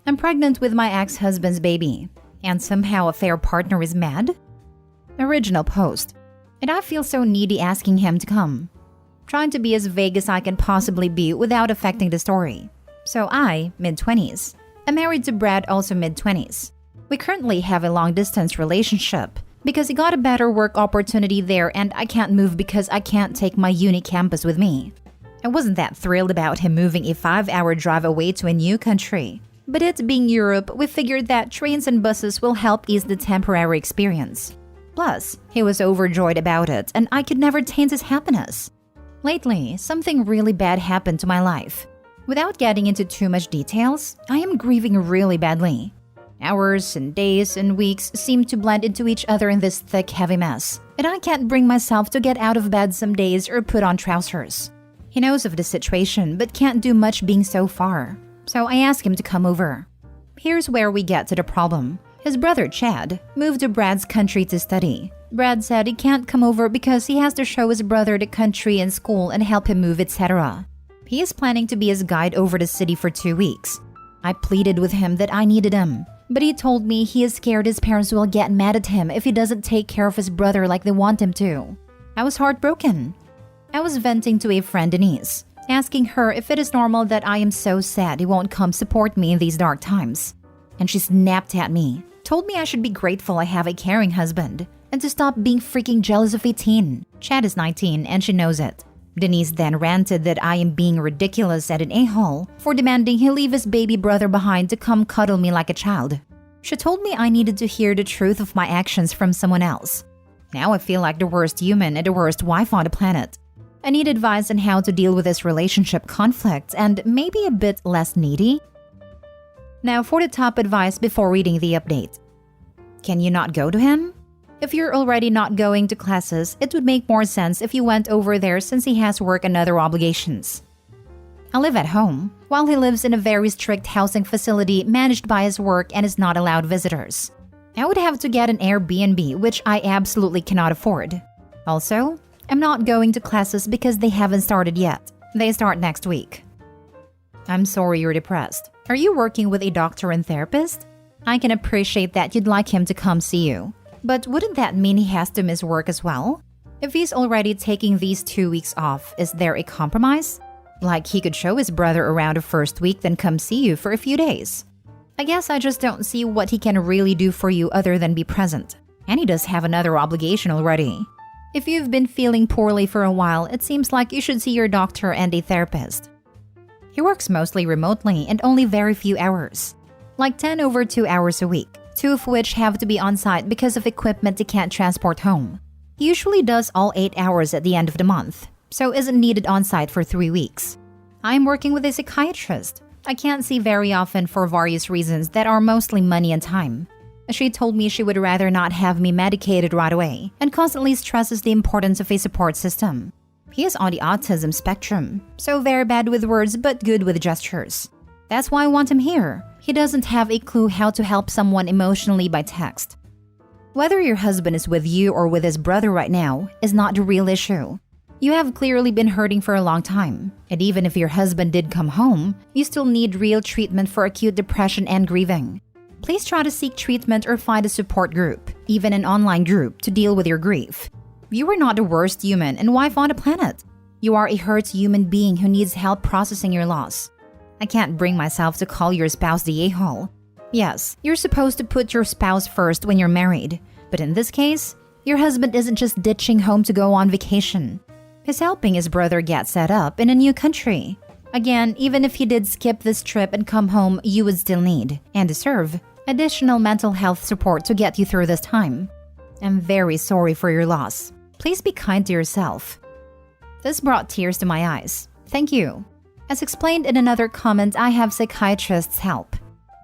I'm pregnant with my ex-husband's baby, and somehow affair partner is mad? Original post. And I feel so needy asking him to come. Trying to be as vague as I can possibly be without affecting the story. So I, mid-20s. I'm married to Brad, also mid-20s. We currently have a long-distance relationship because he got a better work opportunity there and I can't move because I can't take my uni campus with me. I wasn't that thrilled about him moving a 5-hour drive away to a new country. But it being Europe, we figured that trains and buses will help ease the temporary experience. Plus, he was overjoyed about it and I could never taint his happiness. Lately, something really bad happened to my life. Without getting into too much details, I am grieving really badly. Hours and days and weeks seem to blend into each other in this thick, heavy mess, and I can't bring myself to get out of bed some days or put on trousers. He knows of the situation but can't do much being so far, so I ask him to come over. Here's where we get to the problem. His brother, Chad, moved to Brad's country to study. Brad said he can't come over because he has to show his brother the country and school and help him move, etc. He is planning to be his guide over the city for 2 weeks. I pleaded with him that I needed him, but he told me he is scared his parents will get mad at him if he doesn't take care of his brother like they want him to. I was heartbroken. I was venting to a friend, Denise, asking her if it is normal that I am so sad he won't come support me in these dark times. And she snapped at me, told me I should be grateful I have a caring husband, and to stop being freaking jealous of a teen. Chad is 19 and she knows it. Denise then ranted that I am being ridiculous at an a-hole for demanding he leave his baby brother behind to come cuddle me like a child. She told me I needed to hear the truth of my actions from someone else. Now I feel like the worst human and the worst wife on the planet. I need advice on how to deal with this relationship conflict and maybe a bit less needy. Now for the top advice before reading the update. Can you not go to him? If you're already not going to classes, it would make more sense if you went over there since he has work and other obligations. I live at home, while he lives in a very strict housing facility managed by his work and is not allowed visitors. I would have to get an Airbnb, which I absolutely cannot afford. Also, I'm not going to classes because they haven't started yet. They start next week. I'm sorry you're depressed. Are you working with a doctor and therapist? I can appreciate that you'd like him to come see you. But wouldn't that mean he has to miss work as well? If he's already taking these 2 weeks off, is there a compromise? Like he could show his brother around the first week then come see you for a few days. I guess I just don't see what he can really do for you other than be present. And he does have another obligation already. If you've been feeling poorly for a while, it seems like you should see your doctor and a therapist. He works mostly remotely and only very few hours. Like 10 over 2 hours a week. 2 of which have to be on site because of equipment he can't transport home. He usually does all 8 hours at the end of the month, so isn't needed on site for 3 weeks. I'm working with a psychiatrist. I can't see very often for various reasons that are mostly money and time. She told me she would rather not have me medicated right away and constantly stresses the importance of a support system. He is on the autism spectrum, so very bad with words but good with gestures. That's why I want him here. He doesn't have a clue how to help someone emotionally by text. Whether your husband is with you or with his brother right now is not the real issue. You have clearly been hurting for a long time, and even if your husband did come home, you still need real treatment for acute depression and grieving. Please try to seek treatment or find a support group, even an online group, to deal with your grief. You are not the worst human and wife on the planet. You are a hurt human being who needs help processing your loss. I can't bring myself to call your spouse the a-hole. Yes, you're supposed to put your spouse first when you're married, but in this case, your husband isn't just ditching home to go on vacation. He's helping his brother get set up in a new country. Again, even if he did skip this trip and come home, you would still need, and deserve, additional mental health support to get you through this time. I'm very sorry for your loss. Please be kind to yourself. This brought tears to my eyes. Thank you. As explained in another comment, I have psychiatrist's help.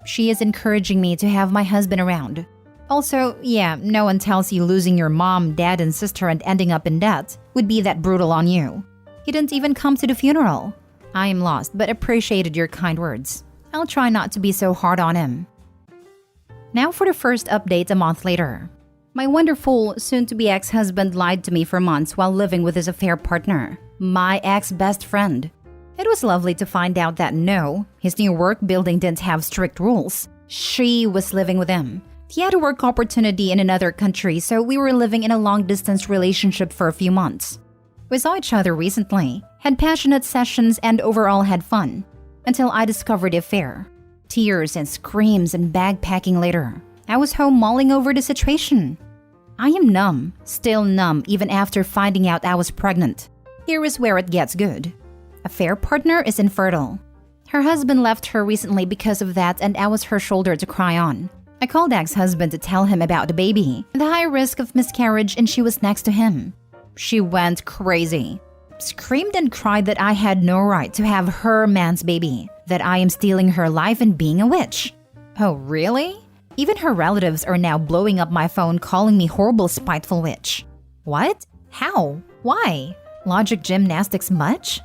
She is encouraging me to have my husband around. Also, yeah, no one tells you losing your mom, dad, and sister and ending up in debt would be that brutal on you. He didn't even come to the funeral. I am lost, but appreciated your kind words. I'll try not to be so hard on him. Now for the first update a month later. My wonderful, soon-to-be ex-husband lied to me for months while living with his affair partner, my ex-best friend. It was lovely to find out that no, his new work building didn't have strict rules. She was living with him. He had a work opportunity in another country, so we were living in a long-distance relationship for a few months. We saw each other recently, had passionate sessions, and overall had fun. Until I discovered the affair. Tears and screams and bag packing later. I was home mulling over the situation. I am numb, still numb even after finding out I was pregnant. Here is where it gets good. Affair partner is infertile. Her husband left her recently because of that, and I was her shoulder to cry on. I called ex-husband to tell him about the baby, the high risk of miscarriage, and she was next to him. She went crazy. Screamed and cried that I had no right to have her man's baby, that I am stealing her life and being a witch. Oh, really? Even her relatives are now blowing up my phone calling me horrible spiteful witch. What? How? Why? Logic gymnastics much?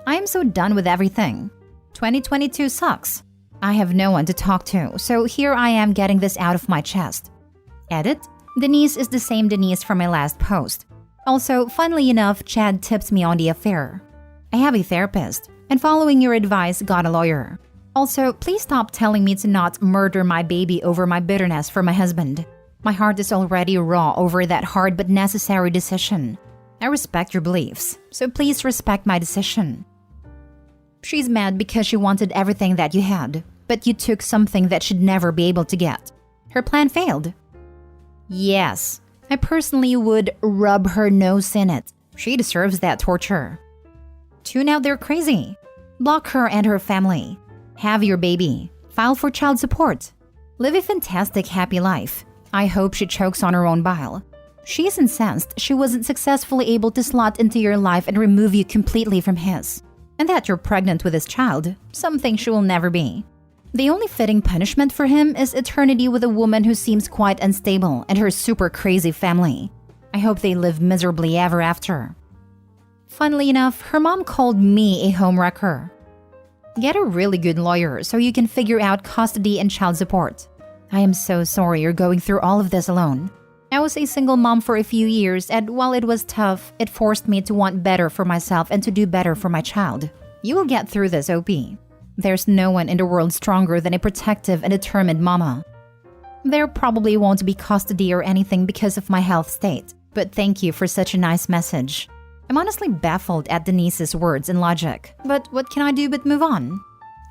I am so done with everything. 2022 sucks. I have no one to talk to, so here I am getting this out of my chest. Edit: Denise is the same Denise from my last post. Also, funnily enough, Chad tipped me on the affair. I have a therapist, and following your advice, got a lawyer. Also, please stop telling me to not murder my baby over my bitterness for my husband. My heart is already raw over that hard but necessary decision. I respect your beliefs, so please respect my decision. She's mad because she wanted everything that you had, but you took something that she'd never be able to get. Her plan failed. Yes, I personally would rub her nose in it. She deserves that torture. Tune out their crazy. Block her and her family. Have your baby. File for child support. Live a fantastic, happy life. I hope she chokes on her own bile. She is incensed she wasn't successfully able to slot into your life and remove you completely from his. And that you're pregnant with his child, something she will never be. The only fitting punishment for him is eternity with a woman who seems quite unstable and her super crazy family. I hope they live miserably ever after. Funnily enough, her mom called me a homewrecker. Get a really good lawyer so you can figure out custody and child support. I am so sorry you're going through all of this alone. I was a single mom for a few years, and while it was tough, it forced me to want better for myself and to do better for my child. You will get through this, OP. There's no one in the world stronger than a protective and determined mama. There probably won't be custody or anything because of my health state, but thank you for such a nice message. I'm honestly baffled at Denise's words and logic, but what can I do but move on?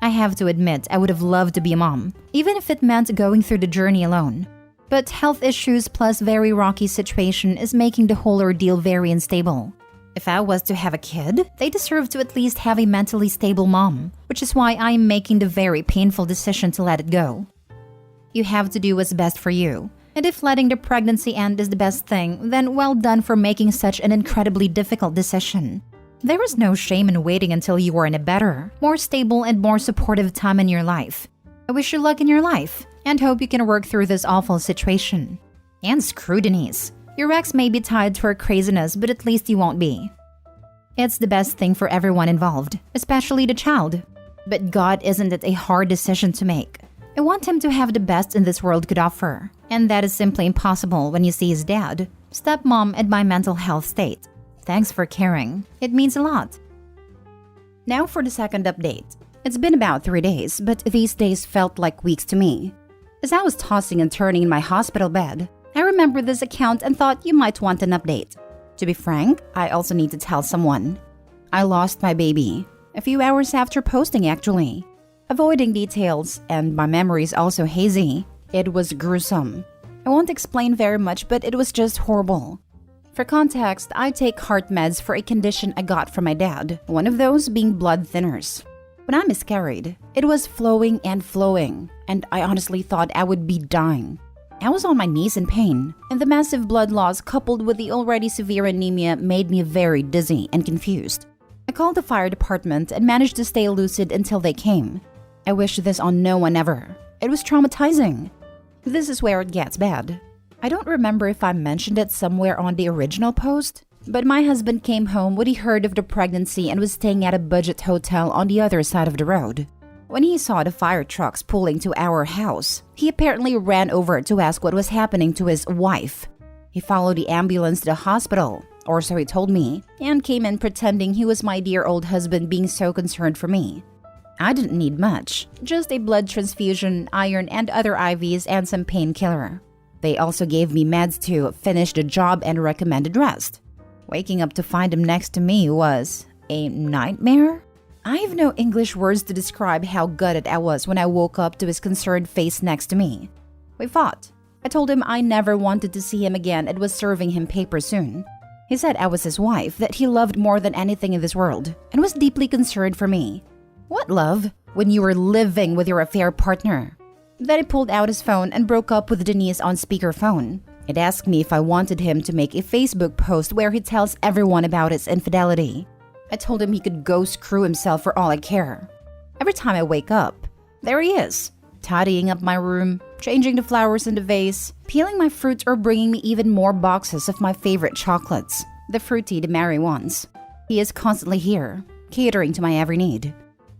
I have to admit I would have loved to be a mom, even if it meant going through the journey alone. But health issues plus very rocky situation is making the whole ordeal very unstable. If I was to have a kid, they deserve to at least have a mentally stable mom, which is why I am making the very painful decision to let it go. You have to do what's best for you, and if letting the pregnancy end is the best thing, then well done for making such an incredibly difficult decision. There is no shame in waiting until you are in a better, more stable and more supportive time in your life. I wish you luck in your life, and hope you can work through this awful situation. And screw Denise. Your ex may be tied to her craziness, but at least you won't be. It's the best thing for everyone involved, especially the child. But God, isn't it a hard decision to make? I want him to have the best in this world could offer, and that is simply impossible when you see his dad, stepmom, and my mental health state. Thanks for caring. It means a lot. Now for the second update. It's been about 3 days, but these days felt like weeks to me. As I was tossing and turning in my hospital bed, I remembered this account and thought you might want an update. To be frank, I also need to tell someone. I lost my baby, a few hours after posting actually. Avoiding details, and my memory is also hazy. It was gruesome. I won't explain very much, but it was just horrible. For context, I take heart meds for a condition I got from my dad, one of those being blood thinners. When I miscarried, it was flowing, and I honestly thought I would be dying. I was on my knees in pain, and the massive blood loss coupled with the already severe anemia made me very dizzy and confused. I called the fire department and managed to stay lucid until they came. I wish this on no one ever. It was traumatizing. This is where it gets bad. I don't remember if I mentioned it somewhere on the original post, but my husband came home when he heard of the pregnancy and was staying at a budget hotel on the other side of the road. When he saw the fire trucks pulling to our house, he apparently ran over to ask what was happening to his wife. He followed the ambulance to the hospital, or so he told me, and came in pretending he was my dear old husband being so concerned for me. I didn't need much, just a blood transfusion, iron and other IVs, and some painkiller. They also gave me meds to finish the job and recommended rest. Waking up to find him next to me was a nightmare. I have no English words to describe how gutted I was when I woke up to his concerned face next to me. We fought. I told him I never wanted to see him again and was serving him papers soon. He said I was his wife, that he loved more than anything in this world, and was deeply concerned for me. What love? When you were living with your affair partner. Then he pulled out his phone and broke up with Denise on speakerphone. It asked me if I wanted him to make a Facebook post where he tells everyone about his infidelity. I told him he could go screw himself for all I care. Every time I wake up, there he is, tidying up my room, changing the flowers in the vase, peeling my fruit, or bringing me even more boxes of my favorite chocolates, the fruity, the merry ones. He is constantly here, catering to my every need.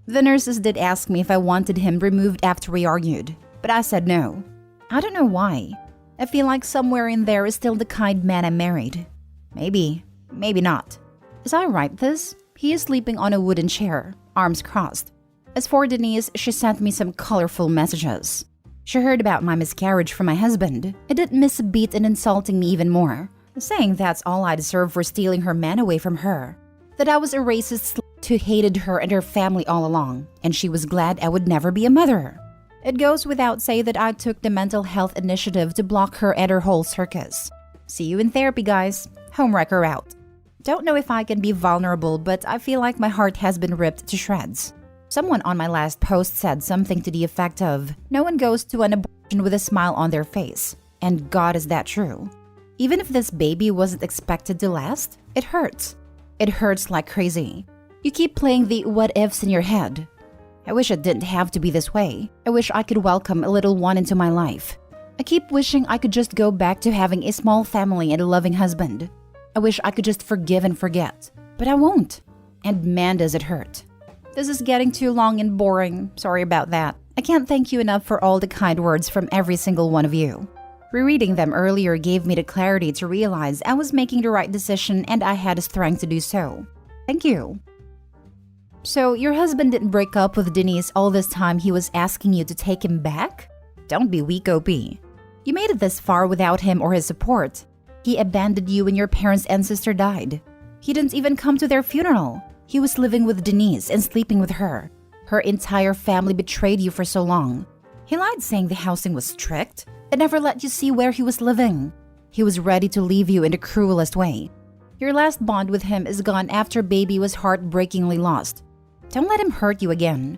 The nurses did ask me if I wanted him removed after we argued, but I said no. I don't know why. I feel like somewhere in there is still the kind man I married. Maybe not. As I write this, he is sleeping on a wooden chair, arms crossed. As for Denise, she sent me some colorful messages. She heard about my miscarriage from my husband and didn't miss a beat in insulting me even more, saying that's all I deserved for stealing her man away from her, that I was a racist slut who hated her and her family all along, and she was glad I would never be a mother. It goes without saying that I took the mental health initiative to block her and her whole circus. See you in therapy, guys. Homewrecker out. Don't know if I can be vulnerable, but I feel like my heart has been ripped to shreds. Someone on my last post said something to the effect of, no one goes to an abortion with a smile on their face. And God, is that true? Even if this baby wasn't expected to last, it hurts. It hurts like crazy. You keep playing the what ifs in your head. I wish it didn't have to be this way. I wish I could welcome a little one into my life. I keep wishing I could just go back to having a small family and a loving husband. I wish I could just forgive and forget, but I won't. And man, does it hurt. This is getting too long and boring. Sorry about that. I can't thank you enough for all the kind words from every single one of you. Rereading them earlier gave me the clarity to realize I was making the right decision and I had the strength to do so. Thank you. So, your husband didn't break up with Denise all this time he was asking you to take him back? Don't be weak, OP. You made it this far without him or his support. He abandoned you when your parents and sister died. He didn't even come to their funeral. He was living with Denise and sleeping with her. Her entire family betrayed you for so long. He lied saying the housing was strict and never let you see where he was living. He was ready to leave you in the cruelest way. Your last bond with him is gone after baby was heartbreakingly lost. Don't let him hurt you again.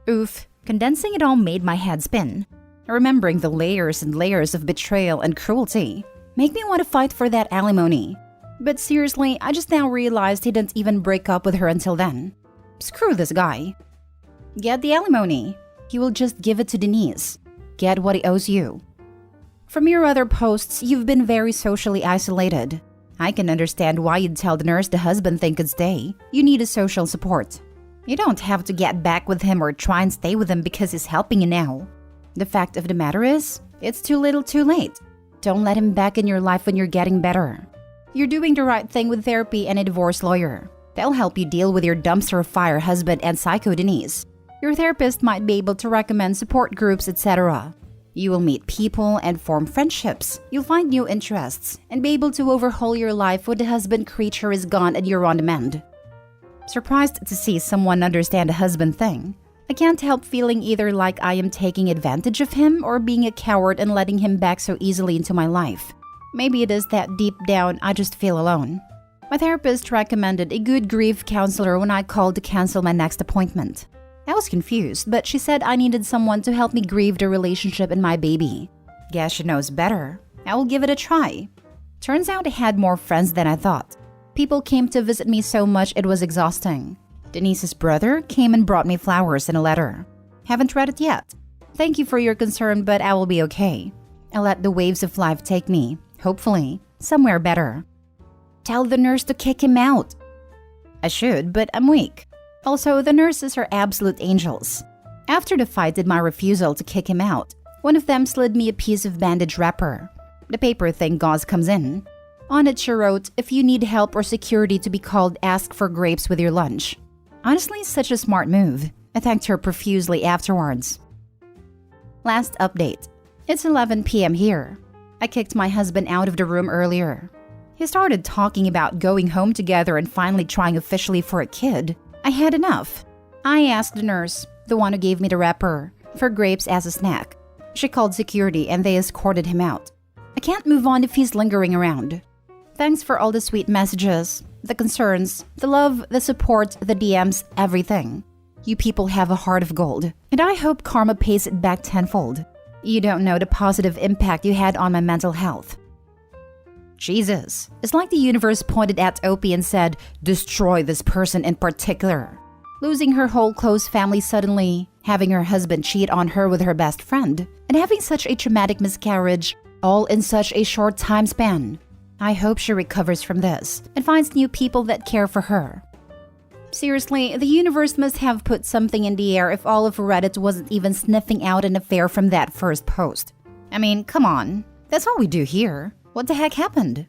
Oof, condensing it all made my head spin. Remembering the layers and layers of betrayal and cruelty make me want to fight for that alimony. But seriously, I just now realized he didn't even break up with her until then. Screw this guy. Get the alimony. He will just give it to Denise. Get what he owes you. From your other posts, you've been very socially isolated. I can understand why you'd tell the nurse the husband thing could stay. You need a social support. You don't have to get back with him or try and stay with him because he's helping you now. The fact of the matter is, it's too little too late. Don't let him back in your life when you're getting better. You're doing the right thing with therapy and a divorce lawyer. They'll help you deal with your dumpster fire husband and psycho Denise. Your therapist might be able to recommend support groups, etc. You will meet people and form friendships. You'll find new interests and be able to overhaul your life when the husband creature is gone and you're on the mend. Surprised to see someone understand a husband thing. I can't help feeling either like I am taking advantage of him or being a coward and letting him back so easily into my life. Maybe it is that deep down I just feel alone. My therapist recommended a good grief counselor when I called to cancel my next appointment. I was confused, but she said I needed someone to help me grieve the relationship and my baby. Guess she knows better. I will give it a try. Turns out I had more friends than I thought. People came to visit me so much it was exhausting. Denise's brother came and brought me flowers and a letter. Haven't read it yet. Thank you for your concern, but I will be okay. I'll let the waves of life take me, hopefully, somewhere better. Tell the nurse to kick him out. I should, but I'm weak. Also, the nurses are absolute angels. After the fight did my refusal to kick him out, one of them slid me a piece of bandage wrapper. The paper thing gauze comes in. On it she wrote, "If you need help or security to be called, ask for grapes with your lunch." Honestly, such a smart move. I thanked her profusely afterwards. Last update. It's 11 p.m. here. I kicked my husband out of the room earlier. He started talking about going home together and finally trying officially for a kid. I had enough. I asked the nurse, the one who gave me the wrapper, for grapes as a snack. She called security and they escorted him out. I can't move on if he's lingering around. Thanks for all the sweet messages, the concerns, the love, the support, the DMs, everything. You people have a heart of gold, and I hope karma pays it back tenfold. You don't know the positive impact you had on my mental health. Jesus, it's like the universe pointed at Opie and said, destroy this person in particular. Losing her whole close family suddenly, having her husband cheat on her with her best friend, and having such a traumatic miscarriage, all in such a short time span. I hope she recovers from this and finds new people that care for her. Seriously, the universe must have put something in the air if all of Reddit wasn't even sniffing out an affair from that first post. I mean, come on. That's all we do here. What the heck happened?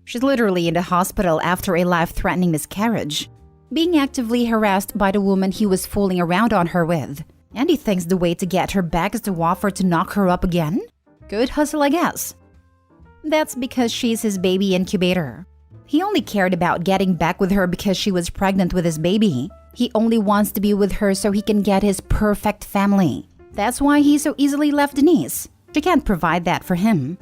She's literally in the hospital after a life-threatening miscarriage, being actively harassed by the woman he was fooling around on her with. And he thinks the way to get her back is to offer to knock her up again? Good hustle, I guess. That's because she's his baby incubator. He only cared about getting back with her because she was pregnant with his baby. He only wants to be with her so he can get his perfect family. That's why he so easily left Denise. She can't provide that for him.